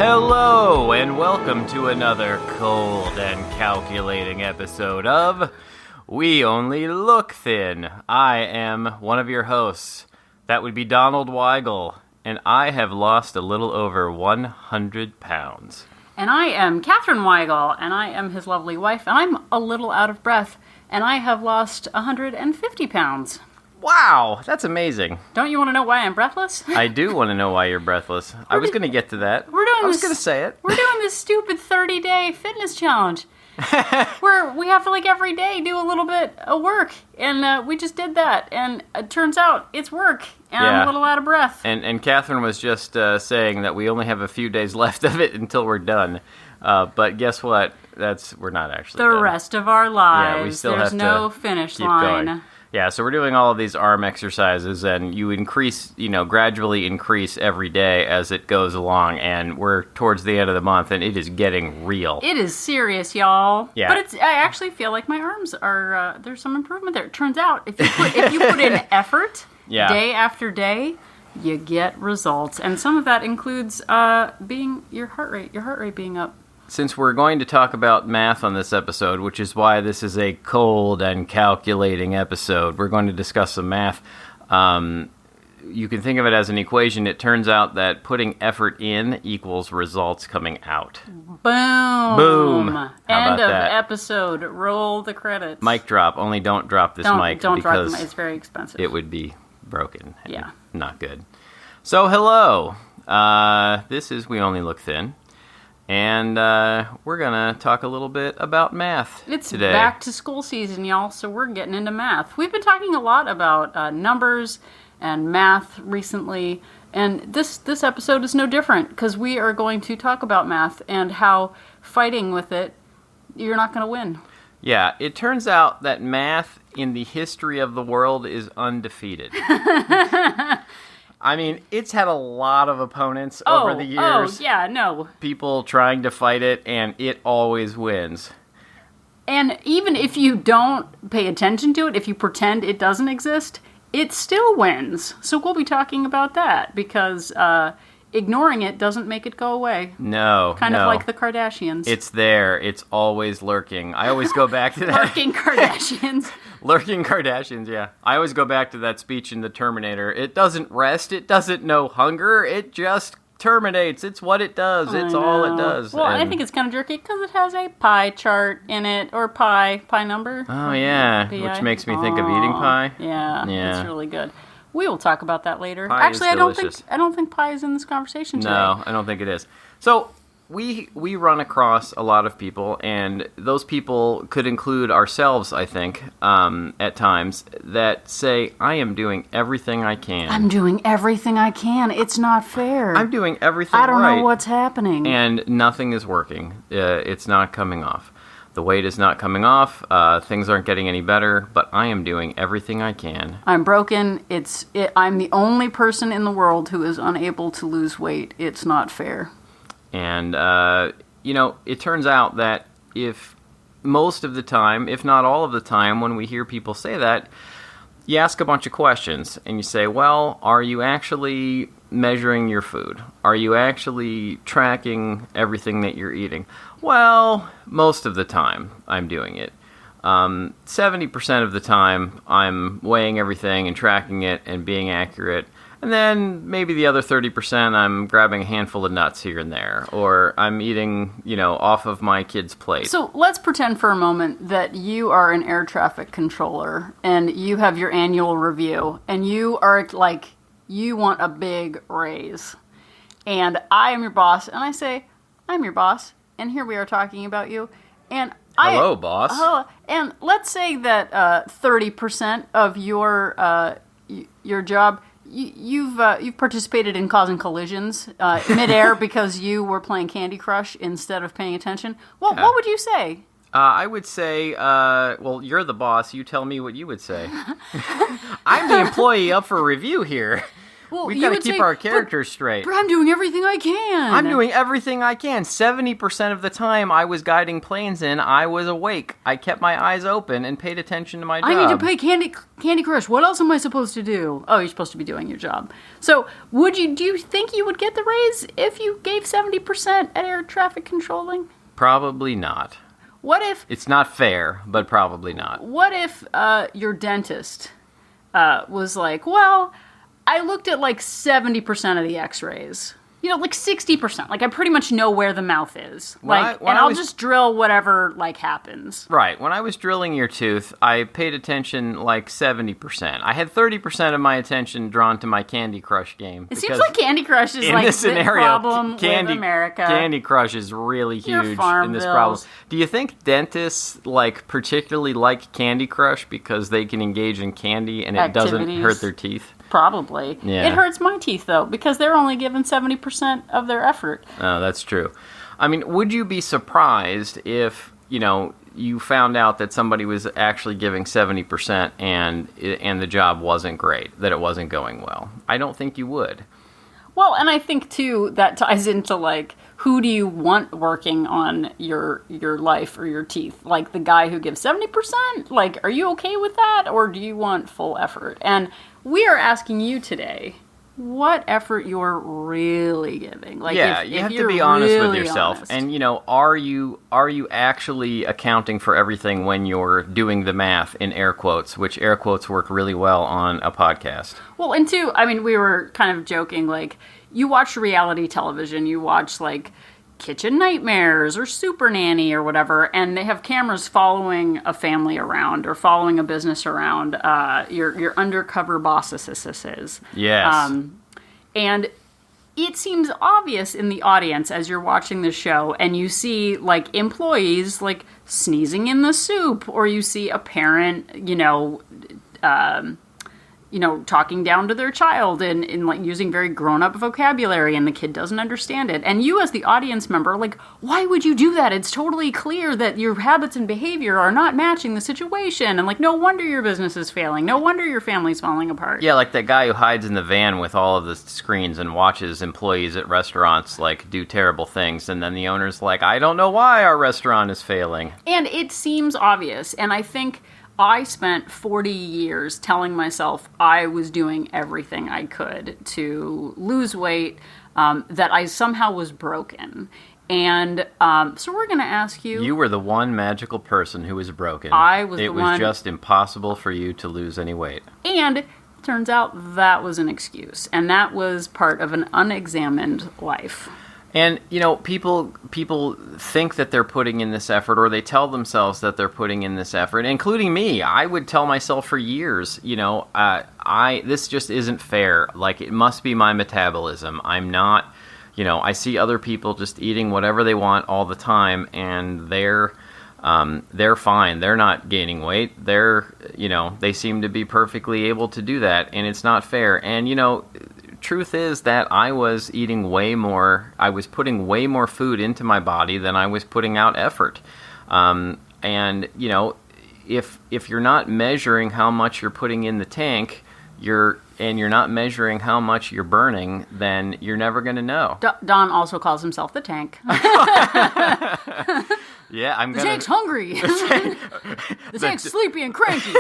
Hello, and welcome to another cold and calculating episode of We Only Look Thin. I am one of your hosts. That would be Donald Weigel, and I have lost a little over 100 pounds. And I am Catherine Weigel, and I am his lovely wife, and I'm a little out of breath, and I have lost 150 pounds. Wow, that's amazing. Don't you want to know why I'm breathless? I do want to know why you're breathless. I was going to get to that. I was going to say it. We're doing this stupid 30-day fitness challenge. Where we have to, every day do a little bit of work. And we just did that. And it turns out it's work. And I'm a little out of breath. And Catherine was just saying that we only have a few days left of it until we're done. But guess what? We're not actually done. The rest of our lives. Yeah, we still There's have to no finish keep line. Going. Yeah, so we're doing all of these arm exercises, and you gradually increase every day as it goes along, and we're towards the end of the month, and it is getting real. It is serious, y'all. Yeah. But I actually feel like my arms are, there's some improvement there. It turns out, if you put in effort, day after day, you get results. And some of that includes your heart rate being up. Since we're going to talk about math on this episode, which is why this is a cold and calculating episode, we're going to discuss some math. You can think of it as an equation. It turns out that putting effort in equals results coming out. Boom. End of that? episode. Roll the credits. Mic drop. Only don't drop this mic. Don't drop because the mic. It's very expensive. It would be broken. Yeah. Not good. So, hello. This is We Only Look Thin. And we're going to talk a little bit about math It's today. back to school season, y'all, so we're getting into math. We've been talking a lot about numbers and math recently, and this episode is no different, because we are going to talk about math and how fighting with it, you're not going to win. Yeah, it turns out that math in the history of the world is undefeated. I mean, it's had a lot of opponents over the years. Oh, yeah, no. People trying to fight it, and it always wins. And even if you don't pay attention to it, if you pretend it doesn't exist, it still wins. So we'll be talking about that, because ignoring it doesn't make it go away. No, Kind of like the Kardashians. It's there. It's always lurking. I always go back to that. Lurking Kardashians. Lurking Kardashians, yeah. I always go back to that speech in The Terminator. It doesn't rest. It doesn't know hunger. It just terminates. It's what it does. It's all it does. Well, I think it's kind of jerky because it has a pie chart in it, or pie number. Oh, yeah, which makes me think of eating pie. Yeah, it's really good. We will talk about that later. Pie Actually, is I don't delicious. think pie is in this conversation today. No, I don't think it is. So we run across a lot of people, and those people could include ourselves, I think, at times, that say, I am doing everything I can. I'm doing everything I can. It's not fair. I'm doing everything right. I don't know what's happening. And nothing is working. It's not coming off. The weight is not coming off. Things aren't getting any better, but I am doing everything I can. I'm broken. I'm the only person in the world who is unable to lose weight. It's not fair. And, it turns out that if most of the time, if not all of the time, when we hear people say that, you ask a bunch of questions, and you say, well, are you actually measuring your food? Are you actually tracking everything that you're eating? Well, most of the time, I'm doing it. 70% of the time, I'm weighing everything and tracking it and being accurate. And then maybe the other 30%, I'm grabbing a handful of nuts here and there. Or I'm eating, off of my kid's plate. So let's pretend for a moment that you are an air traffic controller and you have your annual review. And you are you want a big raise. And I am your boss. And I say, I'm your boss. And here we are talking about you. And Hello, boss. And let's say that 30% of your job... You've participated in causing collisions midair because you were playing Candy Crush instead of paying attention. Well, what would you say? I would say, well, you're the boss. You tell me what you would say. I'm the employee up for review here. Well, we've you got to would keep say, our characters straight. But I'm doing everything I can. I'm doing everything I can. 70% of the time I was guiding planes in, I was awake. I kept my eyes open and paid attention to my job. I need to play Candy Crush. What else am I supposed to do? Oh, you're supposed to be doing your job. So, do you think you would get the raise if you gave 70% at air traffic controlling? Probably not. What if... It's not fair, but probably not. What if your dentist was like, well, I looked at like 70% of the x-rays. You know, like 60%. Like, I pretty much know where the mouth is. I'll just drill whatever, like, happens. Right. When I was drilling your tooth, I paid attention like 70%. I had 30% of my attention drawn to my Candy Crush game. It seems like Candy Crush is, like, the problem with America. Candy Crush is really huge in this problem. Do you think dentists, like, particularly like Candy Crush because they can engage in candy and it doesn't hurt their teeth? Probably. Yeah. It hurts my teeth, though, because they're only given 70% of their effort. Oh, that's true. I mean, would you be surprised if, you found out that somebody was actually giving 70% and the job wasn't great, that it wasn't going well? I don't think you would. Well, and I think, too, that ties into, like, who do you want working on your life or your teeth? Like, the guy who gives 70%? Like, are you okay with that? Or do you want full effort? And we are asking you today what effort you're really giving. Like, you have to be honest with yourself. Honest. And, are you actually accounting for everything when you're doing the math in air quotes, which air quotes work really well on a podcast? Well, and two, I mean, we were kind of joking, like, you watch reality television, you watch, like, Kitchen Nightmares or Super Nanny or whatever, and they have cameras following a family around or following a business around, your undercover bosses. Yes. And it seems obvious in the audience as you're watching the show and you see, like, employees, like, sneezing in the soup, or you see a parent, talking down to their child and like using very grown-up vocabulary, and the kid doesn't understand it. And you as the audience member, like, why would you do that? It's totally clear that your habits and behavior are not matching the situation. And, like, no wonder your business is failing. No wonder your family's falling apart. Yeah, like that guy who hides in the van with all of the screens and watches employees at restaurants, like, do terrible things. And then the owner's like, I don't know why our restaurant is failing. And it seems obvious. And I think I spent 40 years telling myself I was doing everything I could to lose weight, that I somehow was broken. And so we're going to ask you... You were the one magical person who was broken. I was the one... It was just impossible for you to lose any weight. And it turns out that was an excuse. And that was part of an unexamined life. And, people think that they're putting in this effort, or they tell themselves that they're putting in this effort, including me. I would tell myself for years, this just isn't fair. Like, it must be my metabolism. I'm not, I see other people just eating whatever they want all the time, and they're fine. They're not gaining weight. They seem to be perfectly able to do that, and it's not fair. And, truth is that I was eating way more. I was putting way more food into my body than I was putting out effort. And if you're not measuring how much you're putting in the tank, you're not measuring how much you're burning, then you're never going to know. Don also calls himself the tank. Yeah, I'm the tank's hungry. The tank's sleepy and cranky.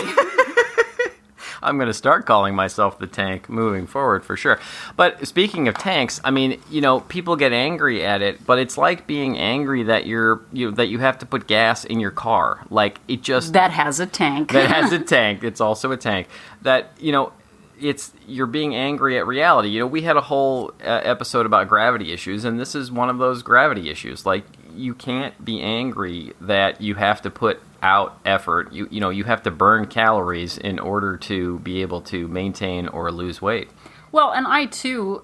I'm going to start calling myself the tank moving forward for sure. But speaking of tanks, I mean, people get angry at it, but it's like being angry that that you have to put gas in your car. Like, it just... That has a tank. That has a tank. It's also a tank. That, you're being angry at reality. We had a whole episode about gravity issues, and this is one of those gravity issues. Like, you can't be angry that you have to put out effort. You have to burn calories in order to be able to maintain or lose weight. Well, and I too,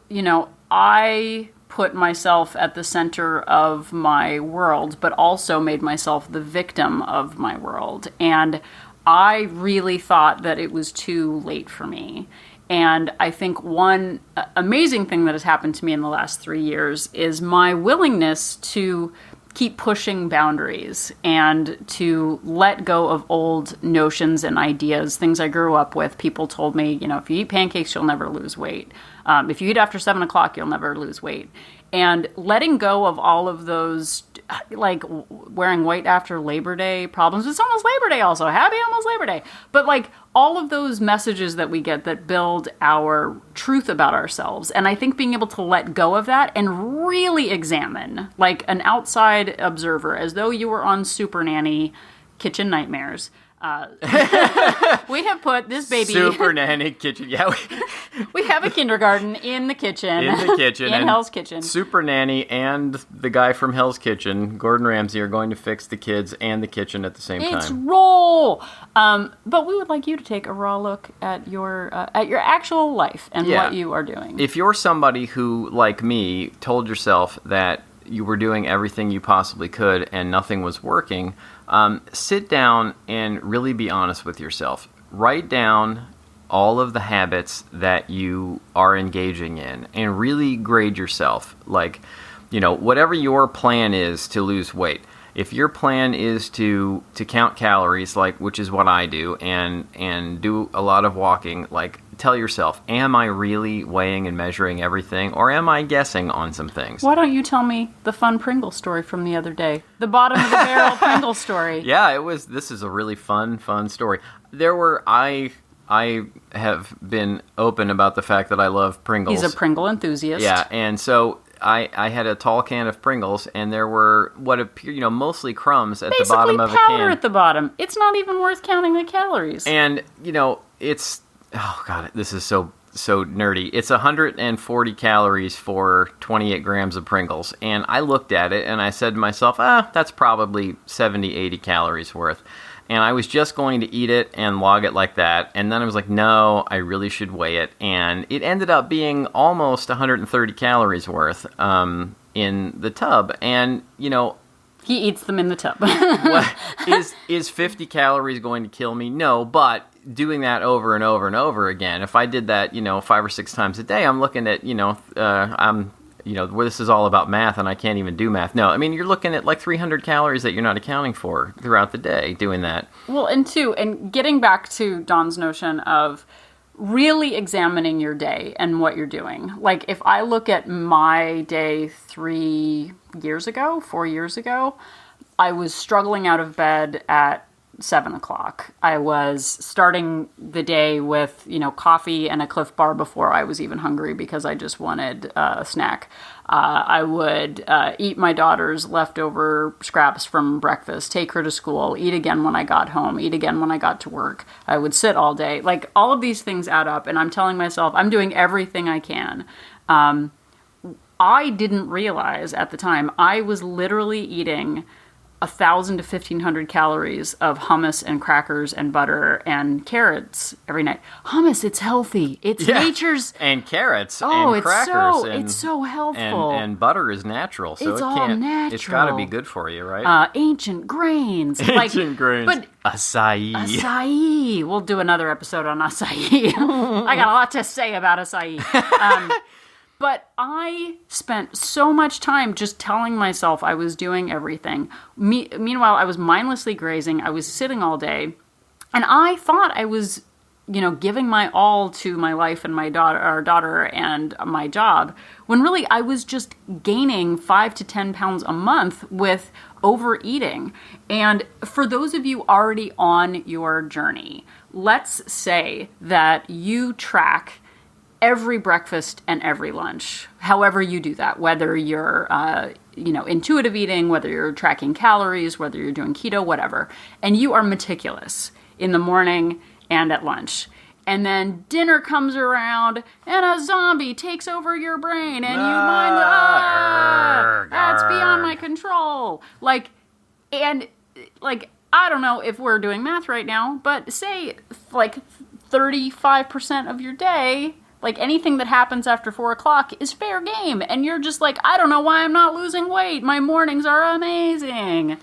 I put myself at the center of my world, but also made myself the victim of my world. And I really thought that it was too late for me. And I think one amazing thing that has happened to me in the last 3 years is my willingness to keep pushing boundaries and to let go of old notions and ideas, things I grew up with. People told me, if you eat pancakes, you'll never lose weight. If you eat after 7 o'clock, you'll never lose weight. And letting go of all of those, like wearing white after Labor Day problems. It's almost Labor Day also. Happy almost Labor Day. But like all of those messages that we get that build our truth about ourselves. And I think being able to let go of that and really examine, like an outside observer, as though you were on Super Nanny Kitchen Nightmares. We have put this baby... Super Nanny Kitchen, yeah. We have a kindergarten in the kitchen. In Hell's Kitchen. Super Nanny and the guy from Hell's Kitchen, Gordon Ramsay, are going to fix the kids and the kitchen at the same time. It's roll! But we would like you to take a raw look at your actual life and what you are doing. If you're somebody who, like me, told yourself that you were doing everything you possibly could and nothing was working, sit down and really be honest with yourself. Write down all of the habits that you are engaging in and really grade yourself. Like, whatever your plan is to lose weight. If your plan is to count calories, which is what I do, and do a lot of walking, tell yourself, am I really weighing and measuring everything, or am I guessing on some things? Why don't you tell me the fun Pringle story from the other day? The bottom of the barrel Pringle story. Yeah, this is a really fun story. I have been open about the fact that I love Pringles. He's a Pringle enthusiast. Yeah, and so I had a tall can of Pringles, and there were what appear, mostly crumbs at the bottom of a can. Basically powder at the bottom. It's not even worth counting the calories. And, it's... Oh, God, this is so nerdy. It's 140 calories for 28 grams of Pringles. And I looked at it, and I said to myself, that's probably 70, 80 calories worth. And I was just going to eat it and log it like that. And then I was like, no, I really should weigh it. And it ended up being almost 130 calories worth in the tub. And, he eats them in the tub. Is 50 calories going to kill me? No, but doing that over and over and over again, if I did that, 5 or 6 times a day, I'm looking at, where this is all about math and I can't even do math. No, I mean, you're looking at like 300 calories that you're not accounting for throughout the day doing that. Well, and getting back to Dawn's notion of really examining your day and what you're doing. Like, if I look at my day 4 years ago, I was struggling out of bed at 7 o'clock. I was starting the day with, coffee and a Cliff Bar before I was even hungry because I just wanted a snack. I would eat my daughter's leftover scraps from breakfast, take her to school, eat again when I got home, eat again when I got to work. I would sit all day. Like, all of these things add up, and I'm telling myself I'm doing everything I can. I didn't realize at the time I was literally eating 1,000 to 1,500 calories of hummus and crackers and butter and carrots every night. Hummus, it's healthy. It's nature's... And carrots and crackers. It's so helpful. And butter is natural, so it's all natural. It's got to be good for you, right? Ancient grains. Ancient grains. But acai. Acai. We'll do another episode on acai. I got a lot to say about acai. But I spent so much time just telling myself I was doing everything. Meanwhile, I was mindlessly grazing. I was sitting all day. And I thought I was, giving my all to my life and my daughter and my job. When really I was just gaining 5 to 10 pounds a month with overeating. And for those of you already on your journey, let's say that you track every breakfast and every lunch, however you do that, whether you're, intuitive eating, whether you're tracking calories, whether you're doing keto, whatever, and you are meticulous in the morning and at lunch. And then dinner comes around and a zombie takes over your brain and you mind, that's beyond my control. I don't know if we're doing math right now, but say 35% of your day, anything that happens after 4 o'clock is fair game. And you're just I don't know why I'm not losing weight. My mornings are amazing.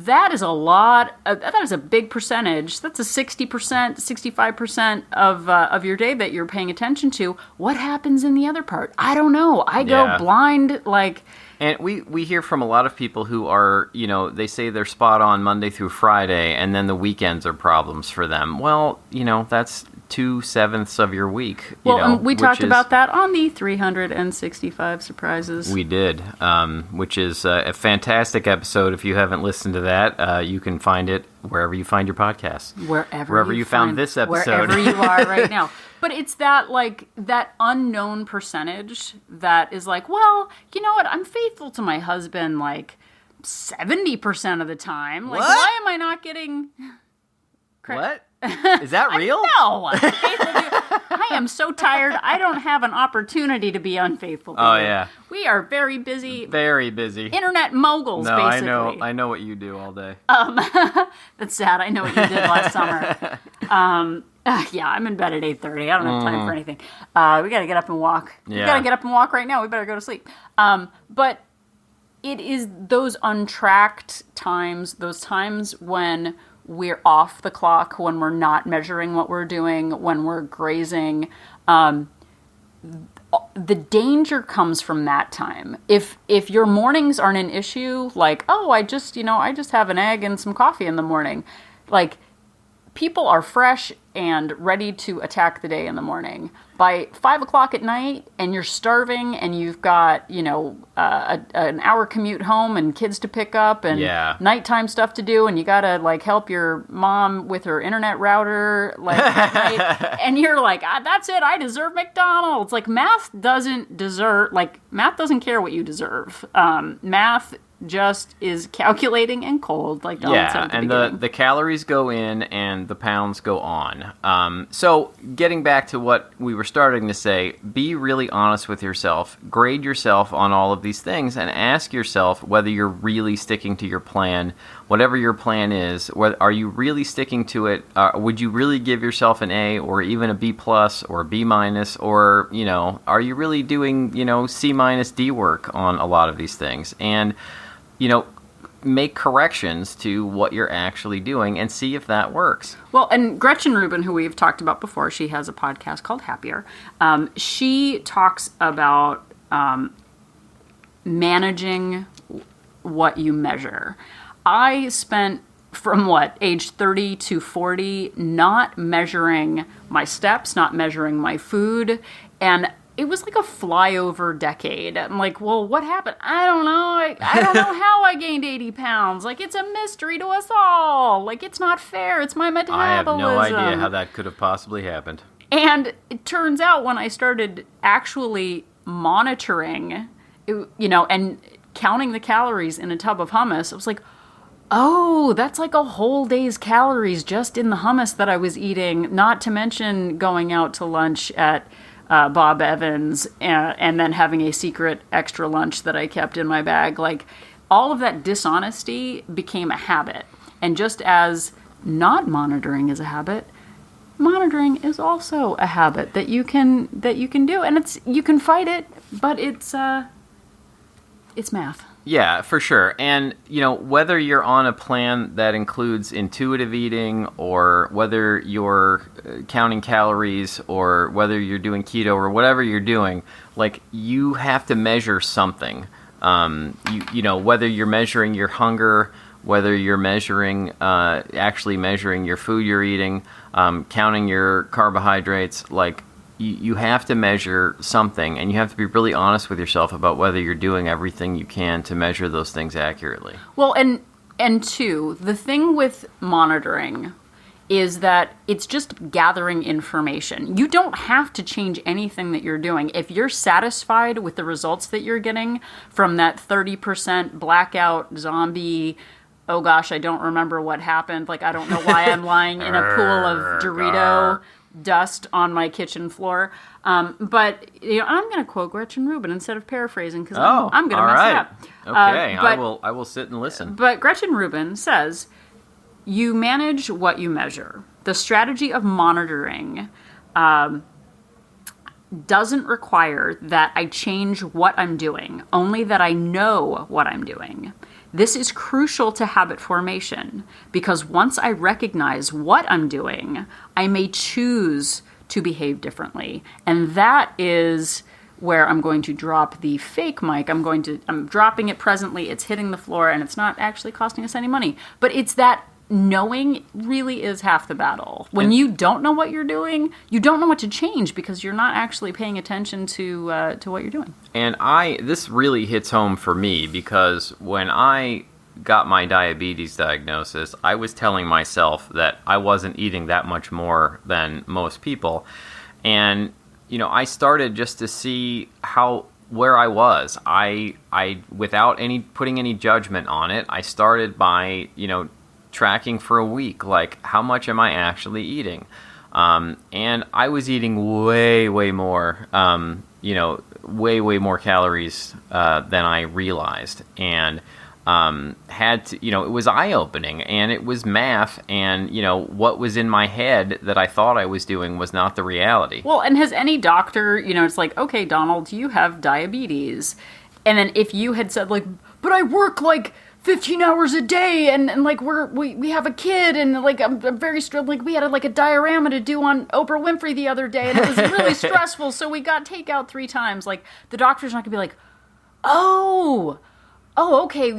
that is a lot. That is a big percentage. That's a 60%, 65% of your day that you're paying attention to. What happens in the other part? I don't know. I go blind, like... And we hear from a lot of people who are, they say they're spot on Monday through Friday, and then the weekends are problems for them. Well, that's 2/7 of your week. Well, we talked about that on the 365 surprises. We did, which is a fantastic episode. If you haven't listened to that, you can find it wherever you find your podcasts. Wherever you found this episode. Wherever you are right now. But it's that, like, that unknown percentage that is like, well, you know what? I'm faithful to my husband, like, 70% of the time. Like, why am I not getting... What? Is that real? No. I am so tired. I don't have an opportunity to be unfaithful to you. Yeah. We are very busy. Very busy. Internet moguls, basically. I know what you do all day. That's sad. I know what you did last summer. Yeah, I'm in bed at 8:30. I don't have time for anything. We got to get up and walk. Yeah. We got to get up and walk right now. We better go to sleep. But it is those untracked times, those times when we're off the clock, when we're not measuring what we're doing, when we're grazing. The danger comes from that time. If your mornings aren't an issue, like, oh, I just have an egg and some coffee in the morning, like, people are fresh and ready to attack the day in the morning. By 5 o'clock at night, and you're starving, and you've got, an hour commute home and kids to pick up and nighttime stuff to do, and you gotta, like, help your mom with her internet router, like, at night, and you're like, that's it, I deserve McDonald's. Like, math doesn't care what you deserve. Math just is calculating and cold, like Donald said at the beginning. The calories go in and the pounds go on. So getting back to what we were starting to say, be really honest with yourself, grade yourself on all of these things, and ask yourself whether you're really sticking to your plan, whatever your plan is. Are you really sticking to it? Would you really give yourself an A or even a B plus or a B minus, or are you really doing C minus D work on a lot of these things? And make corrections to what you're actually doing and see if that works. Well, and Gretchen Rubin, who we've talked about before, she has a podcast called Happier. She talks about managing what you measure. I spent from age 30 to 40 not measuring my steps, not measuring my food, and it was like a flyover decade. I'm like, well, what happened? I don't know. I don't know how I gained 80 pounds. Like, it's a mystery to us all. Like, it's not fair. It's my metabolism. I have no idea how that could have possibly happened. And it turns out when I started actually monitoring, and counting the calories in a tub of hummus, I was like, oh, that's like a whole day's calories just in the hummus that I was eating, not to mention going out to lunch at Bob Evans, and then having a secret extra lunch that I kept in my bag. Like, all of that dishonesty became a habit. And just as not monitoring is a habit, monitoring is also a habit that you can do. And you can fight it, but it's math. Yeah, for sure. And, whether you're on a plan that includes intuitive eating, or whether you're counting calories, or whether you're doing keto, or whatever you're doing, like, you have to measure something. Whether you're measuring your hunger, whether you're actually measuring your food you're eating, counting your carbohydrates, like, you have to measure something, and you have to be really honest with yourself about whether you're doing everything you can to measure those things accurately. Well, and two, the thing with monitoring is that it's just gathering information. You don't have to change anything that you're doing. If you're satisfied with the results that you're getting from that 30% blackout zombie, oh gosh, I don't remember what happened, like, I don't know why I'm lying in a pool of Dorito dust on my kitchen floor. But I'm going to quote Gretchen Rubin instead of paraphrasing, because I'm going to mess it up. Okay, I will sit and listen. But Gretchen Rubin says, you manage what you measure. The strategy of monitoring doesn't require that I change what I'm doing, only that I know what I'm doing. This is crucial to habit formation because once I recognize what I'm doing, I may choose to behave differently. And that is where I'm going to drop the fake mic. I'm dropping it presently. It's hitting the floor and it's not actually costing us any money. But it's that knowing really is half the battle. When you don't know what you're doing, you don't know what to change because you're not actually paying attention to what you're doing. And this really hits home for me because when I got my diabetes diagnosis, I was telling myself that I wasn't eating that much more than most people. And, I started just to see where I was. I without putting any judgment on it, I started by, tracking for a week, like how much am I actually eating? And I was eating way, way more, way, way more calories than I realized. And had to, it was eye-opening, and it was math, and, what was in my head that I thought I was doing was not the reality. Well, and has any doctor, it's like, okay, Donald, you have diabetes. And then if you had said, like, but I work, 15 hours a day, and we have a kid, and I'm very stressed. We had a diorama to do on Oprah Winfrey the other day, and it was really stressful, so we got takeout 3 times. The doctor's not gonna be like, oh, okay,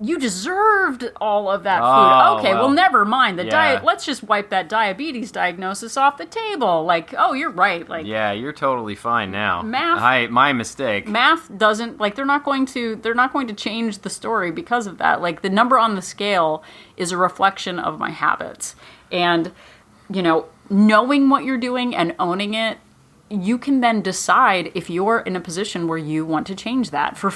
you deserved all of that food. Okay, well, never mind. Let's just wipe that diabetes diagnosis off the table. You're right. Yeah, you're totally fine now. Math. My mistake. Math doesn't, they're not going to change the story because of that. The number on the scale is a reflection of my habits. And, knowing what you're doing and owning it, you can then decide if you're in a position where you want to change that. For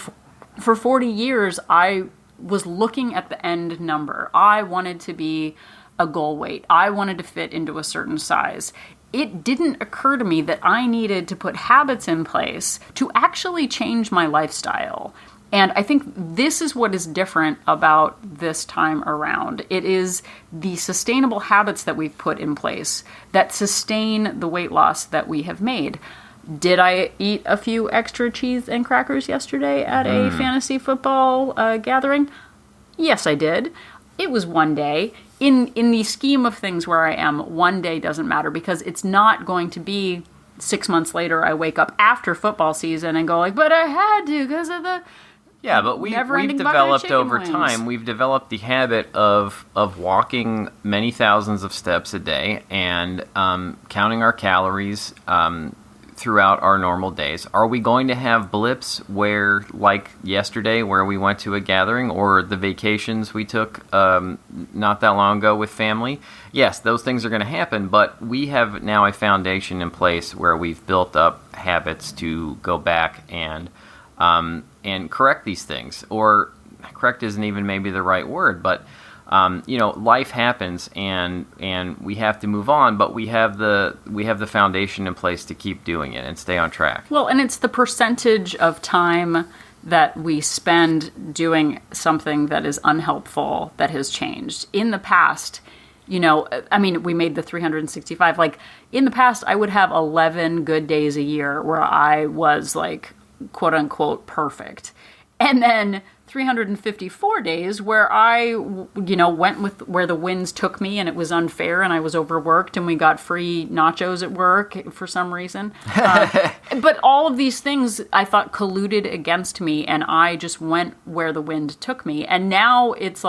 40 years, I was looking at the end number. I wanted to be a goal weight. I wanted to fit into a certain size. It didn't occur to me that I needed to put habits in place to actually change my lifestyle. And I think this is what is different about this time around. It is the sustainable habits that we've put in place that sustain the weight loss that we have made. Did I eat a few extra cheese and crackers yesterday at a fantasy football gathering? Yes, I did. It was one day. In the scheme of things where I am, one day doesn't matter because it's not going to be 6 months later I wake up after football season and go but I had to because of the... Yeah, but we've developed over time, we've developed the habit of walking many thousands of steps a day and counting our calories throughout our normal days. Are we going to have blips where, like yesterday, where we went to a gathering, or the vacations we took not that long ago with family? Yes, those things are going to happen, but we have now a foundation in place where we've built up habits to go back and correct these things. Or correct isn't even maybe the right word, but life happens and we have to move on, but we have the foundation in place to keep doing it and stay on track. Well, and it's the percentage of time that we spend doing something that is unhelpful that has changed. In the past, we made the 365. In the past, I would have 11 good days a year where I was quote unquote perfect. And then 354 days where I, went with where the winds took me and it was unfair and I was overworked and we got free nachos at work for some reason. But all of these things I thought colluded against me and I just went where the wind took me. And now it's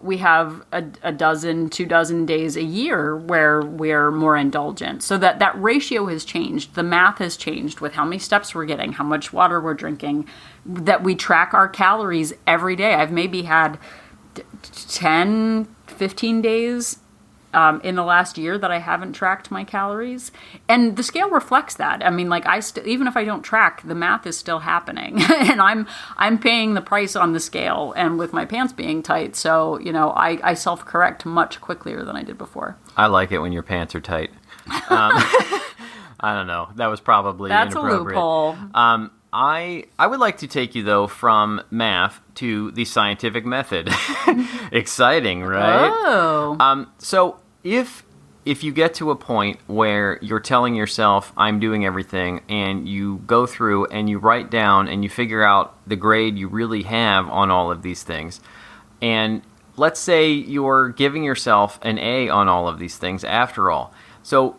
we have a dozen, 24 days a year where we're more indulgent. So that ratio has changed. The math has changed with how many steps we're getting, how much water we're drinking, that we track our calories every day. I've maybe had 10, 15 days in the last year that I haven't tracked my calories. And the scale reflects that. Even if I don't track, the math is still happening. And I'm paying the price on the scale and with my pants being tight. So, I self-correct much quicker than I did before. I like it when your pants are tight. I don't know. That was probably That's inappropriate. A loophole. I would like to take you, though, from math to the scientific method. Exciting, right? Oh. So if if you get to a point where you're telling yourself, I'm doing everything, and you go through and you write down and you figure out the grade you really have on all of these things, and let's say you're giving yourself an A on all of these things after all. So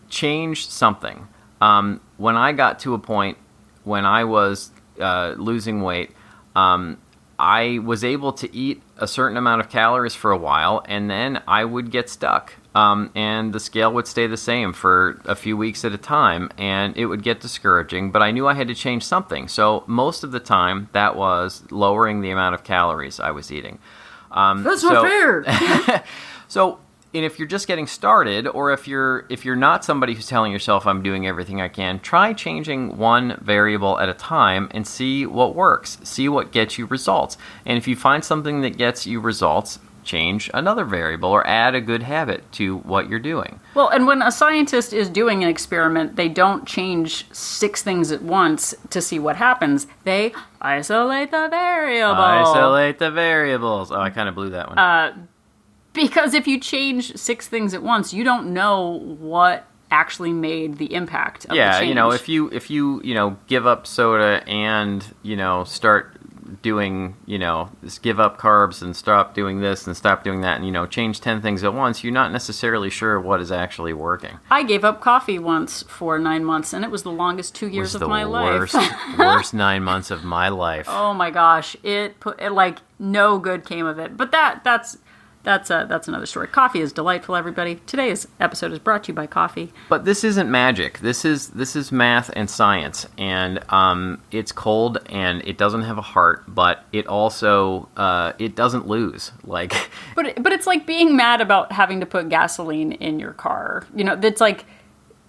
change something. When I got to a point when I was losing weight, I was able to eat a certain amount of calories for a while, and then I would get stuck. And the scale would stay the same for a few weeks at a time, and it would get discouraging, but I knew I had to change something. So most of the time, that was lowering the amount of calories I was eating. That's not fair. So, and if you're just getting started, or if you're not somebody who's telling yourself, I'm doing everything I can, try changing one variable at a time and see what works. See what gets you results. And if you find something that gets you results, change another variable or add a good habit to what you're doing. Well, and when a scientist is doing an experiment, they don't change 6 things at once to see what happens. They isolate the variable. Isolate the variables. Oh, I kind of blew that one. Because if you change 6 things at once, you don't know what actually made the impact of the change. If you give up soda and, start doing, just give up carbs and stop doing this and stop doing that and, change 10 things at once, you're not necessarily sure what is actually working. I gave up coffee once for 9 months, and it was the longest 2 years of my life. Worst 9 months of my life. Oh my gosh. It no good came of it. But that's another story. Coffee is delightful, everybody. Today's episode is brought to you by coffee. But this isn't magic. This is math and science, and it's cold and it doesn't have a heart, but it also it doesn't lose. But it's like being mad about having to put gasoline in your car. It's like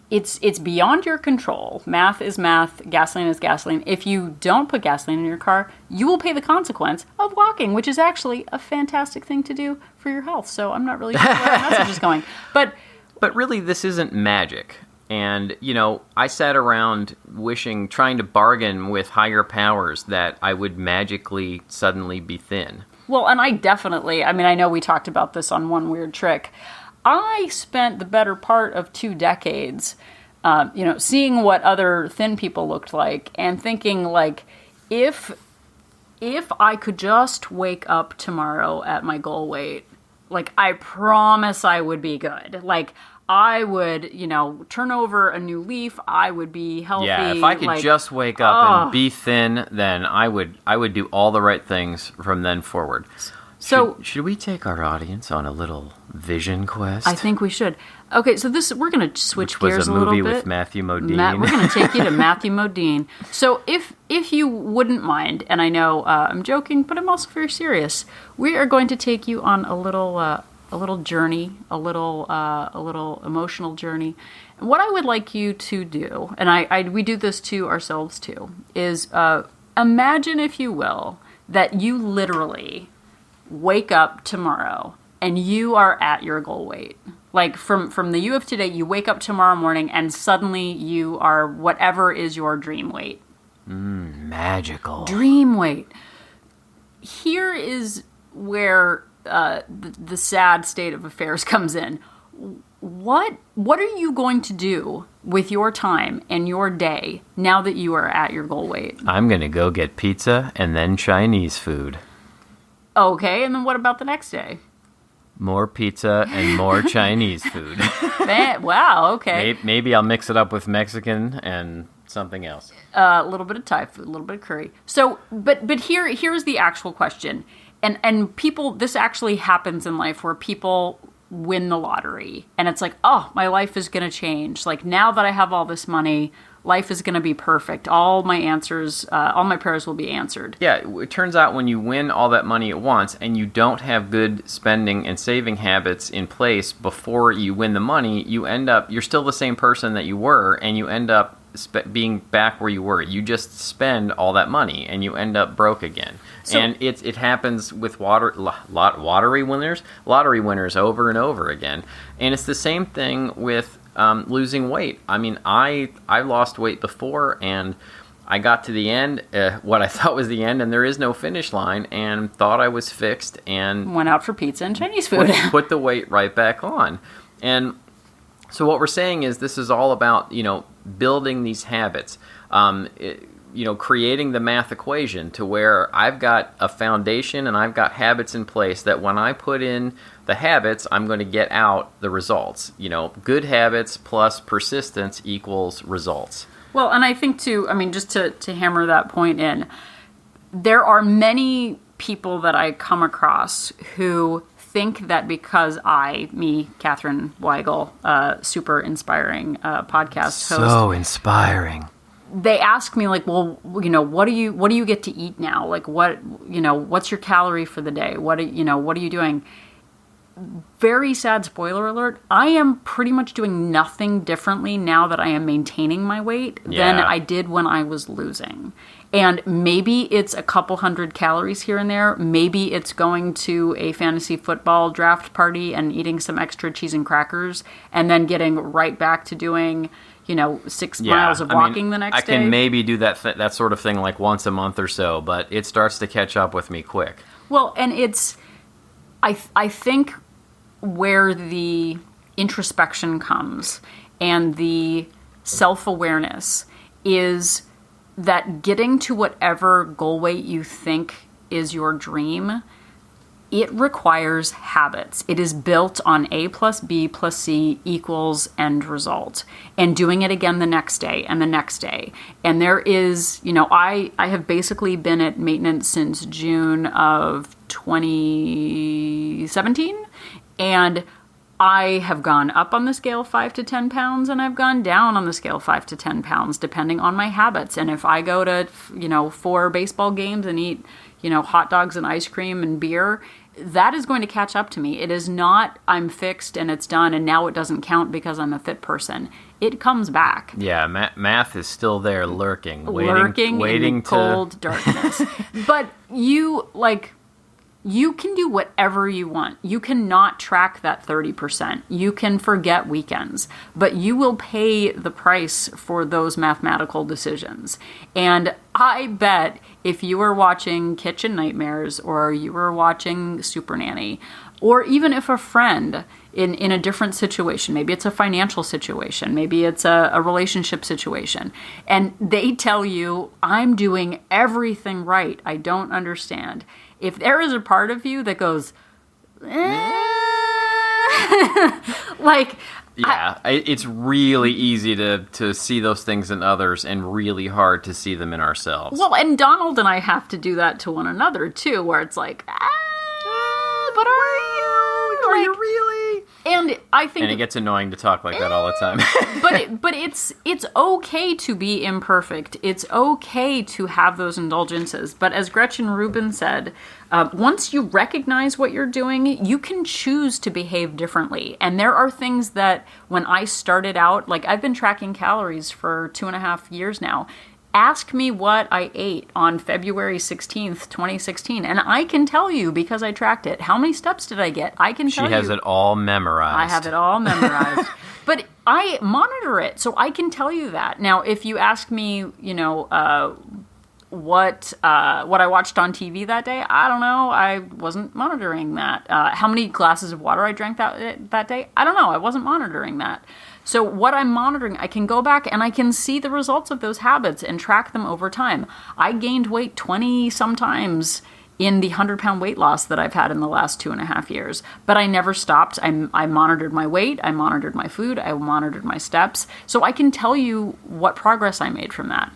it's beyond your control. Math is math. Gasoline is gasoline. If you don't put gasoline in your car, you will pay the consequence of walking, which is actually a fantastic thing to do for your health. So I'm not really sure where that message is going. But really, this isn't magic. And, I sat around trying to bargain with higher powers that I would magically suddenly be thin. Well, and I know we talked about this on One Weird Trick. I spent the better part of 2 decades, seeing what other thin people looked like and thinking, if I could just wake up tomorrow at my goal weight, I promise I would be good. I would, turn over a new leaf. I would be healthy. Yeah, if I could just wake up and be thin, then I would do all the right things from then forward. So should we take our audience on a little vision quest? I think we should. Okay, so we're going to switch gears a little bit. Which was a movie with Matthew Modine. We're going to take you to Matthew Modine. So if you wouldn't mind, and I know I'm joking, but I'm also very serious, we are going to take you on a little journey, a little emotional journey. And what I would like you to do, and we do this to ourselves too, is imagine, if you will, that you literally wake up tomorrow and you are at your goal weight. From the you of today, you wake up tomorrow morning and suddenly you are whatever is your dream weight. Magical. Dream weight. Here is where the sad state of affairs comes in. What are you going to do with your time and your day now that you are at your goal weight? I'm going to go get pizza and then Chinese food. Okay, and then what about the next day? More pizza and more Chinese food. Wow, okay. Maybe I'll mix it up with Mexican and something else. A little bit of Thai food, a little bit of curry. So, but here's the actual question. And people, this actually happens in life where people win the lottery. And it's like, oh, my life is going to change. Now that I have all this money, life is going to be perfect. All my prayers will be answered. Yeah, it turns out when you win all that money at once and you don't have good spending and saving habits in place before you win the money, you're still the same person that you were, and you end up being back where you were. You just spend all that money and you end up broke again. And it happens with lottery winners over and over again. And it's the same thing with losing weight. I mean, I lost weight before, and I got to the end, what I thought was the end, and there is no finish line, and thought I was fixed, and went out for pizza and Chinese food. put the weight right back on. And So what we're saying is this is all about, building these habits, creating the math equation to where I've got a foundation and I've got habits in place that when I put in the habits, I'm going to get out the results. Good habits plus persistence equals results. Well, and I think too, just to hammer that point in, there are many people that I come across who think that because Catherine Weigel, super inspiring podcast host. So inspiring. They ask me like, well, what do you get to eat now? Like what's your calorie for the day? What are you doing? Very sad spoiler alert. I am pretty much doing nothing differently now that I am maintaining my weight than I did when I was losing. And maybe it's a couple hundred calories here and there. Maybe it's going to a fantasy football draft party and eating some extra cheese and crackers and then getting right back to doing, 6 miles of walking the next day. I can maybe do that sort of thing like once a month or so, but it starts to catch up with me quick. Well, and it's, I think where the introspection comes and the self-awareness is that getting to whatever goal weight you think is your dream, it requires habits. It is built on A plus B plus C equals end result. And doing it again the next day and the next day. And there is, I have basically been at maintenance since June of 2017. And I have gone up on the scale 5 to 10 pounds and I've gone down on the scale 5 to 10 pounds depending on my habits. And if I go to, 4 baseball games and eat, hot dogs and ice cream and beer, that is going to catch up to me. It is not I'm fixed and it's done and now it doesn't count because I'm a fit person. It comes back. Yeah, math is still there lurking waiting in the cold darkness. But you can do whatever you want. You cannot track that 30%. You can forget weekends, but you will pay the price for those mathematical decisions. And I bet if you were watching Kitchen Nightmares or you were watching Super Nanny, or even if a friend in a different situation, maybe it's a financial situation, maybe it's a relationship situation, and they tell you, I'm doing everything right, I don't understand. If there is a part of you that goes, it's really easy to see those things in others and really hard to see them in ourselves. Well, and Donald and I have to do that to one another, too, where it's like, but are you? Are you really? And I think... And it gets annoying to talk like that all the time. but it's okay to be imperfect. It's okay to have those indulgences. But as Gretchen Rubin said, once you recognize what you're doing, you can choose to behave differently. And there are things that when I started out, like I've been tracking calories for 2.5 years now. Ask me what I ate on February 16th, 2016, and I can tell you because I tracked it. How many steps did I get? I can tell you. She has it all memorized. I have it all memorized. But I monitor it, so I can tell you that. Now, if you ask me, what I watched on TV that day, I don't know. I wasn't monitoring that. How many glasses of water I drank that day, I don't know. I wasn't monitoring that. So what I'm monitoring, I can go back and I can see the results of those habits and track them over time. I gained weight 20 sometimes in the 100-pound weight loss that I've had in the last 2.5 years. But I never stopped. I monitored my weight. I monitored my food. I monitored my steps. So I can tell you what progress I made from that.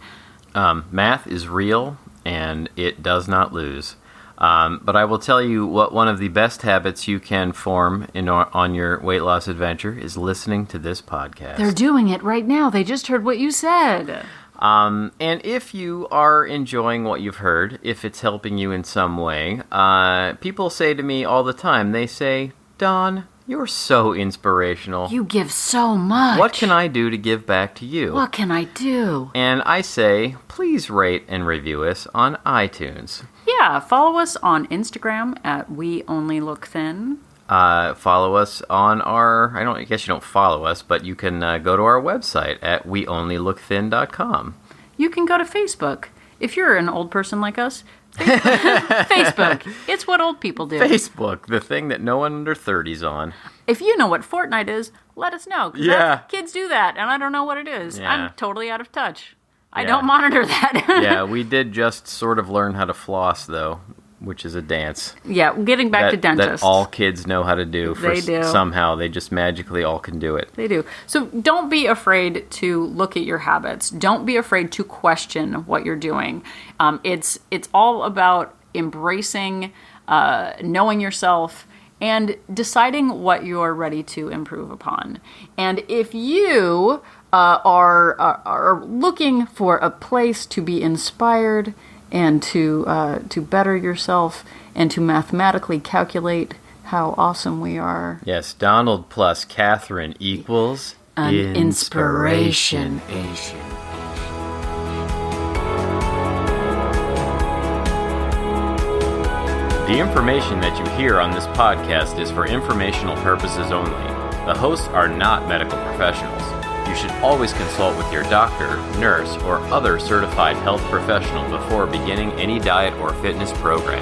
Math is real and it does not lose. But I will tell you what one of the best habits you can form on your weight loss adventure is listening to this podcast. They're doing it right now. They just heard what you said. And if you are enjoying what you've heard, if it's helping you in some way, people say to me all the time, they say, Don, you're so inspirational. You give so much. What can I do to give back to you? What can I do? And I say, please rate and review us on iTunes. Yeah, follow us on Instagram at We Only Look Thin. Follow us on I guess you don't follow us, but you can go to our website at weonlylookthin.com. You can go to Facebook. If you're an old person like us, Facebook. It's what old people do. Facebook, the thing that no one under 30's on. If you know what Fortnite is, let us know. 'Cause Yeah. kids do that, and I don't know what it is. Yeah. I'm totally out of touch. I Yeah. don't monitor that. Yeah, we did just sort of learn how to floss, though, which is a dance. Yeah, getting back to dentists. That all kids know how to do. They do. Somehow, they just magically all can do it. They do. So don't be afraid to look at your habits. Don't be afraid to question what you're doing. It's all about embracing, knowing yourself, and deciding what you're ready to improve upon. And if you are looking for a place to be inspired and to better yourself and to mathematically calculate how awesome we are, Yes, Donald plus Catherine equals an inspiration. The information that you hear on this podcast is for informational purposes only. The hosts are not medical professionals. You should always consult with your doctor, nurse, or other certified health professional before beginning any diet or fitness program.